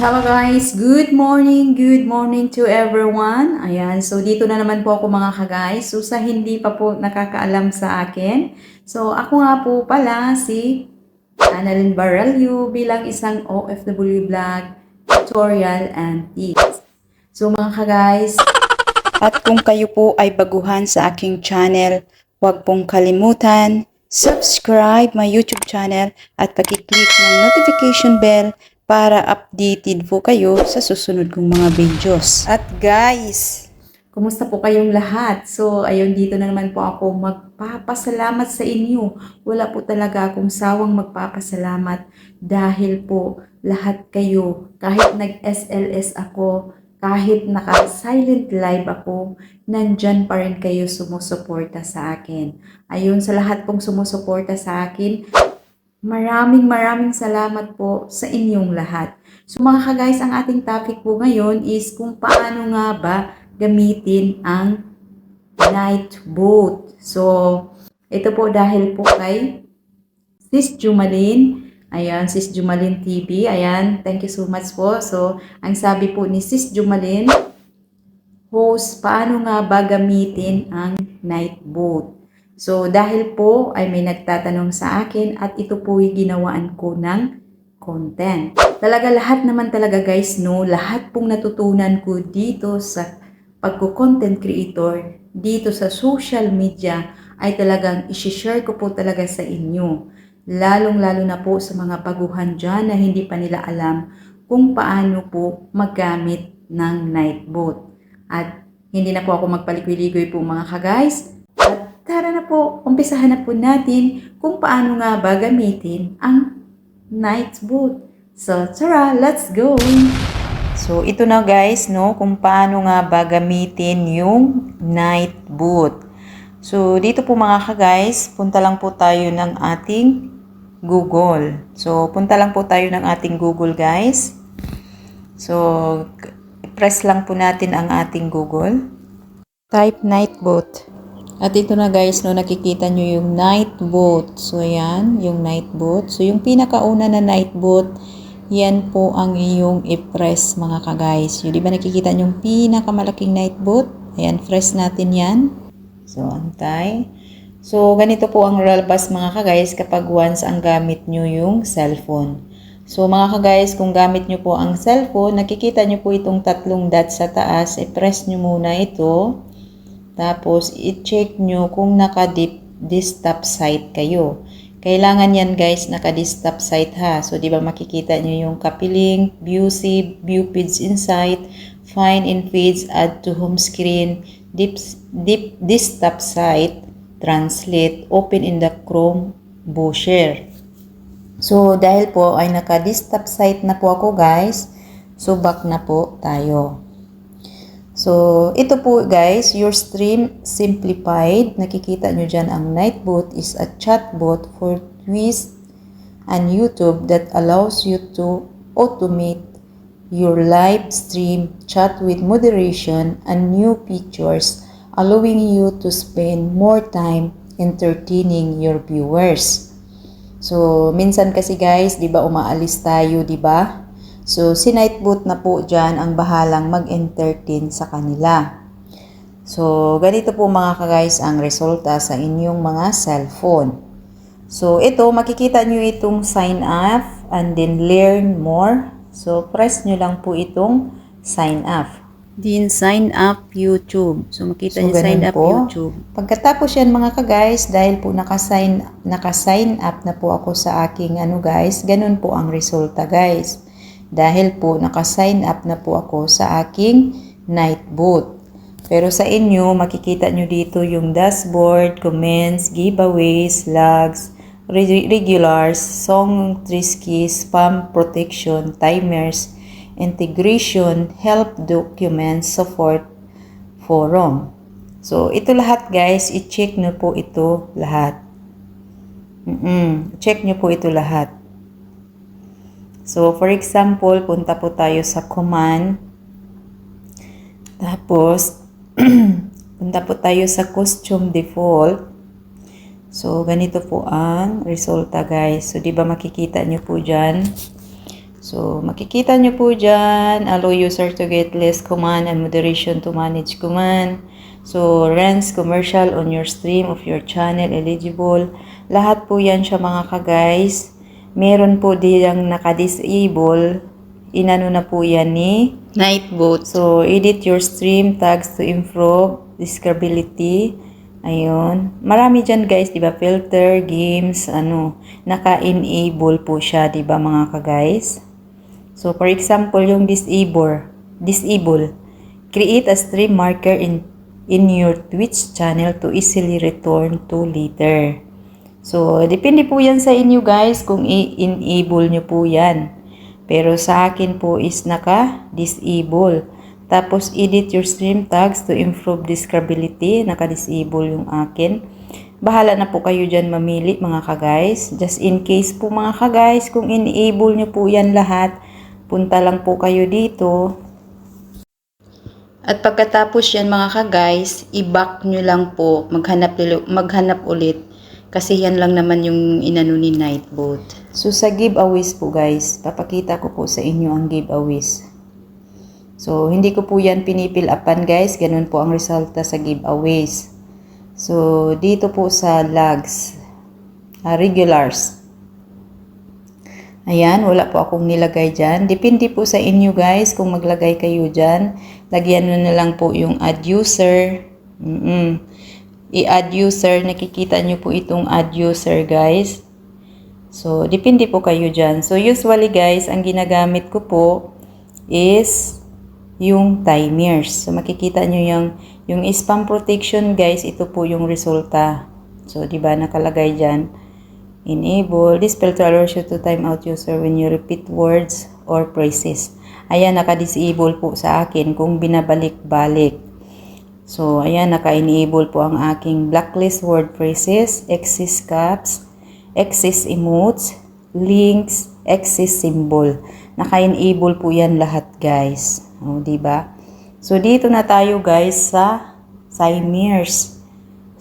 Hello guys, good morning to everyone. Ayan, so dito na naman po ako mga ka-guys. So sa hindi pa po nakakaalam sa akin, so ako nga po pala si Annalyn Baralyo bilang isang OFW vlog, tutorial and tips. So mga ka-guys, at kung kayo po ay baguhan sa aking channel, huwag pong kalimutan, subscribe my YouTube channel at pag-click ng notification bell para updated po kayo sa susunod kong mga videos. At guys, kumusta po kayong lahat? So, ayun, dito na naman po ako magpapasalamat sa inyo. Wala po talaga akong sawang magpapasalamat dahil po lahat kayo, kahit nag-SLS ako, kahit naka-silent live ako, nandyan pa rin kayo sumusuporta sa akin. Ayun, sa lahat pong sumusuporta sa akin, maraming salamat po sa inyong lahat. So mga ka-guys, ang ating topic po ngayon is kung paano nga ba gamitin ang night boat. So, ito po dahil po kay Sis Jumalin. Ayan, Sis Jumalin TV. Ayan, thank you so much po. So, ang sabi po ni Sis Jumalin, host, paano nga ba gamitin ang night boat? So, dahil po ay may nagtatanong sa akin at ito po yung ginawaan ko ng content. Talaga lahat naman talaga guys, no? Lahat pong natutunan ko dito sa pagko-content creator, dito sa social media, ay talagang isi-share ko po talaga sa inyo. Lalong-lalo na po sa mga baguhan dyan na hindi pa nila alam kung paano po maggamit ng night boat. At hindi na po ako magpaligoy-ligoy po mga ka-guys. Tara na po, umpisahan na po natin kung paano nga ba gamitin ang night boat. So, tara, let's go! So, ito na guys, no, kung paano nga ba gamitin yung night boat. So, dito po mga ka-guys, punta lang po tayo ng ating Google. So, punta lang po tayo ng ating Google guys. So, press lang po natin ang ating Google. Type night boat. At ito na guys, no, nakikita nyo yung night boat. So, ayan, yung night boat. So, yung pinakauna na night boat, yan po ang iyong i-press mga ka-guys. Yung, di ba nakikita nyo yung pinakamalaking night boat? Ayan, press natin yan. So, antay. So, ganito po ang lalabas mga ka-guys kapag once ang gamit nyo yung cellphone. So, mga ka-guys, kung gamit nyo po ang cellphone, nakikita nyo po itong tatlong dots sa taas. I-press nyo muna ito. Tapos, i-check nyo kung naka-desktop site kayo. Kailangan yan guys, naka-desktop site ha. So, di ba makikita nyo yung copy link, view save, view feeds insight, find in feeds, add to home screen, desktop site, translate, open in the Chrome browser. So, dahil po ay naka-desktop site na po ako guys, so back na po tayo. So, ito po guys, your stream simplified. Nakikita nyo dyan ang Nightbot is a chatbot for Twist and YouTube that allows you to automate your live stream, chat with moderation, and new features, allowing you to spend more time entertaining your viewers. So, minsan kasi guys, di ba umaalis tayo, di ba? So, si Nightbot na po dyan ang bahalang mag-entertain sa kanila. So, ganito po mga ka-guys ang resulta sa inyong mga cellphone. So, ito, makikita nyo itong sign up and then learn more. So, press nyo lang po itong sign up. Then, sign up YouTube. So, makita nyo sign up po. YouTube. Pagkatapos yan mga ka-guys, dahil po naka-sign up na po ako sa aking guys, ganun po ang resulta guys. Dahil po naka-sign up na po ako sa aking Nightbot. Pero sa inyo, makikita nyo dito yung dashboard, comments, giveaways, logs, regulars, song trisky, spam protection, timers, integration, help documents, support, forum. So, ito lahat guys, i-check nyo po ito lahat. Check nyo po ito lahat. So, for example, punta po tayo sa command. Tapos, punta po tayo sa costume default. So, ganito po ang resulta guys. So, di ba makikita nyo po dyan? So, makikita nyo po dyan, allow user to get list command and moderation to manage command. So, runs commercial on your stream of your channel eligible. Lahat po yan siya mga ka-guys. Meron po diyang naka-disable. Inano na po yan ni Nightbot. So, edit your stream tags to improve discoverability. Ayun. Marami dyan guys, diba? Filter, games, naka-enable po siya, diba mga ka-guys? So, for example, yung disable. Create a stream marker in your Twitch channel to easily return to later. So, depende po yan sa inyo guys kung i-enable nyo po yan. Pero sa akin po is naka-disable. Tapos, edit your stream tags to improve discoverability. Naka-disable yung akin. Bahala na po kayo dyan mamili mga ka-guys. Just in case po mga ka-guys, kung enable nyo po yan lahat, punta lang po kayo dito. At pagkatapos yan mga ka-guys, i-back nyo lang po. Maghanap ulit. Kasi yan lang naman yung inano ni Nightbot. So sa giveaways po guys, papakita ko po sa inyo ang giveaways. So, hindi ko po yan pinipil-upan guys. Ganun po ang resulta sa giveaways. So, dito po sa logs, regulars. Ayan, wala po akong nilagay dyan. Depende po sa inyo guys kung maglagay kayo dyan. Lagyan nyo na lang po yung add user. I-add user. Nakikita nyo po itong add user guys. So, depende po kayo dyan. So, usually guys, ang ginagamit ko po is yung timers. So, makikita nyo yung spam protection guys, ito po yung resulta. So, diba nakalagay dyan, enable, this filter allows you to time out user when you repeat words or phrases. Ayan, naka-disable po sa akin kung binabalik-balik. So, ayan, naka-enable po ang aking blacklist word phrases, excess caps, excess emotes, links, excess symbol. Naka-enable po yan lahat guys. O, diba? So, dito na tayo guys sa timers.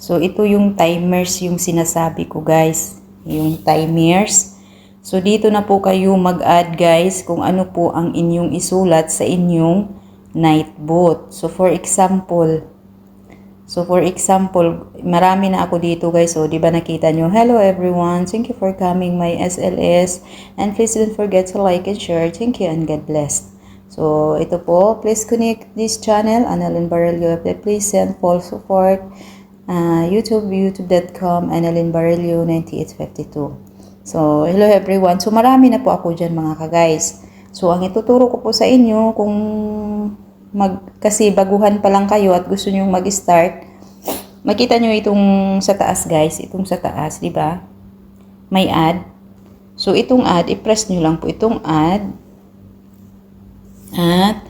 So, ito yung timers yung sinasabi ko guys. Yung timers. So, dito na po kayo mag-add guys kung ano po ang inyong isulat sa inyong Nightbot. So, for example, marami na ako dito guys. So, diba nakita nyo? Hello everyone. Thank you for coming my SLS. And please don't forget to like and share. Thank you and God bless. So, ito po, please connect this channel, Annalyn Barelio. Please send full support, youtube.com, Annalyn Barelio 9852. So, hello everyone. So, marami na po ako dyan mga ka-guys. So, ang ituturo ko po sa inyo, kung kasi baguhan pa lang kayo at gusto nyo mag-start, makita nyo itong sa taas guys, itong sa taas, di ba? May add. So, itong add, i-press nyo lang po itong add. At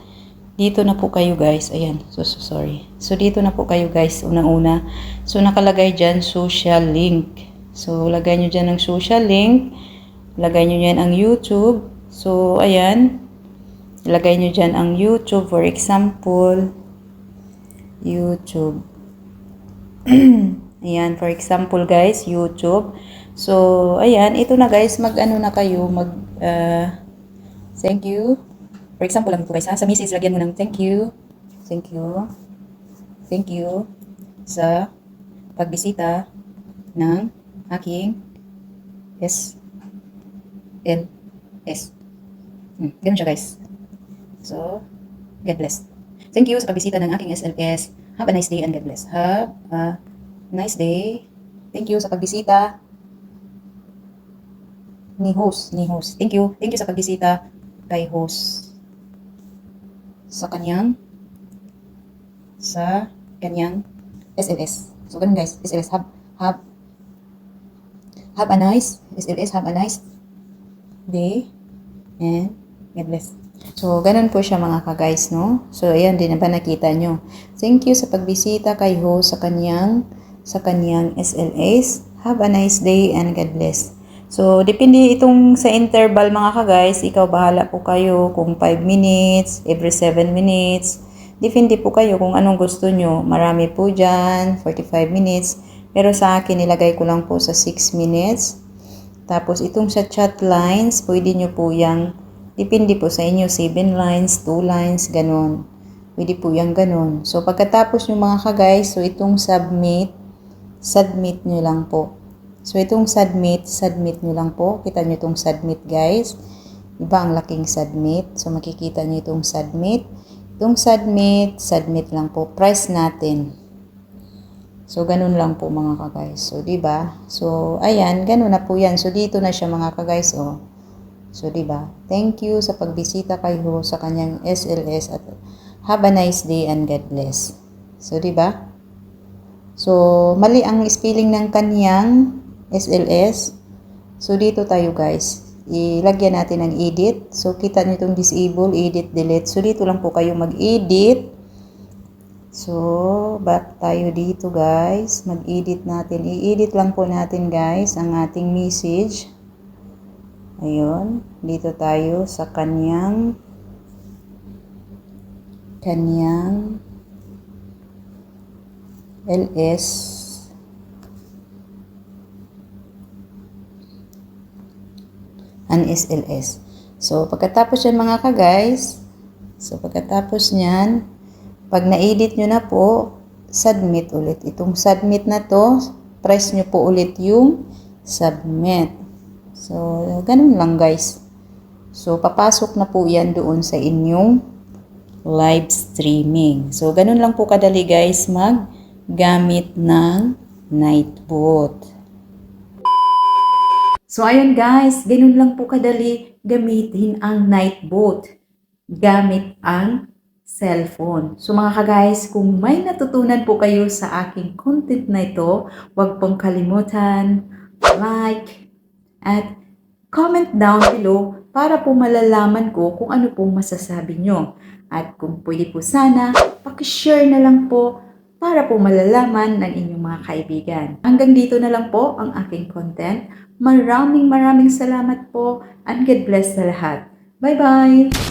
dito na po kayo guys. Ayan. So sorry. So dito na po kayo guys. Una-una. So nakalagay dyan social link. So lagay nyo dyan ang social link. Lagay nyo dyan ang YouTube. So ayan. Lagay nyo dyan ang YouTube. For example. YouTube. Ayan. For example guys. YouTube. So ayan. Ito na guys. Mag-ano na kayo. Thank you. For example lang po guys ha, sa message lagyan mo ng thank you sa pagbisita ng aking SLS. Ganun siya guys. So, God bless. Thank you sa pagbisita ng aking SLS. Have a nice day and God bless. Have a nice day. Thank you sa pagbisita ni host. Thank you sa pagbisita kay host. Sa kanyang SLS. So, ganun guys. SLS. Have a nice SLS. Have a nice day. And God bless. So, ganun po siya mga ka-guys, no? So, ayan, din na ba nakita nyo? Thank you sa pagbisita kay host sa kanyang SLS. Have a nice day and God bless. So, depende itong sa interval mga ka-guys. Ikaw bahala po kayo kung 5 minutes, every 7 minutes. Depende po kayo kung anong gusto nyo. Marami po dyan, 45 minutes. Pero sa akin, nilagay ko lang po sa 6 minutes. Tapos, itong sa chat lines, pwede nyo po yung Depende po sa inyo, 7 lines, 2 lines, ganun. Pwede po yung ganun. So, pagkatapos nyo mga ka-guys, so itong submit nyo lang po. So, itong submit nyo lang po. Kita nyo itong submit guys. Diba ang laking submit? So, makikita nyo itong submit. Itong submit lang po. Price natin. So, ganun lang po mga ka-guys. So, diba? So, ayan, ganun na po yan. So, dito na siya mga ka-guys, oh. So, diba? Thank you sa pagbisita kay Ho sa kanyang SLS at have a nice day and God bless. So, diba? So, mali ang spelling ng kanyang SLS. So, dito tayo guys. Ilagyan natin ng edit. So, kita nyo itong disable, edit, delete. So, dito lang po kayo mag-edit. So, back tayo dito guys. Mag-edit natin. I-edit lang po natin guys ang ating message. Ayun. Dito tayo sa kanyang LS. An SLS. So, pagkatapos yan mga ka-guys. So, pagkatapos nyan, pag na-edit nyo na po, submit ulit. Itong submit na to, press nyo po ulit yung submit. So, ganun lang guys. So, papasok na po yan doon sa inyong live streaming. So, ganun lang po kadali guys maggamit ng Nightbot. So, ayun guys, ganun lang po kadali gamitin ang Nightbot gamit ang cellphone. So mga ka-guys, kung may natutunan po kayo sa aking content na ito, huwag pong kalimutan, like, at comment down below para po malalaman ko kung ano pong masasabi nyo. At kung pwede po sana, pakishare na lang po para po malalaman ng inyong mga kaibigan. Hanggang dito na lang po ang aking content. Maraming salamat po and God bless sa lahat. Bye-bye!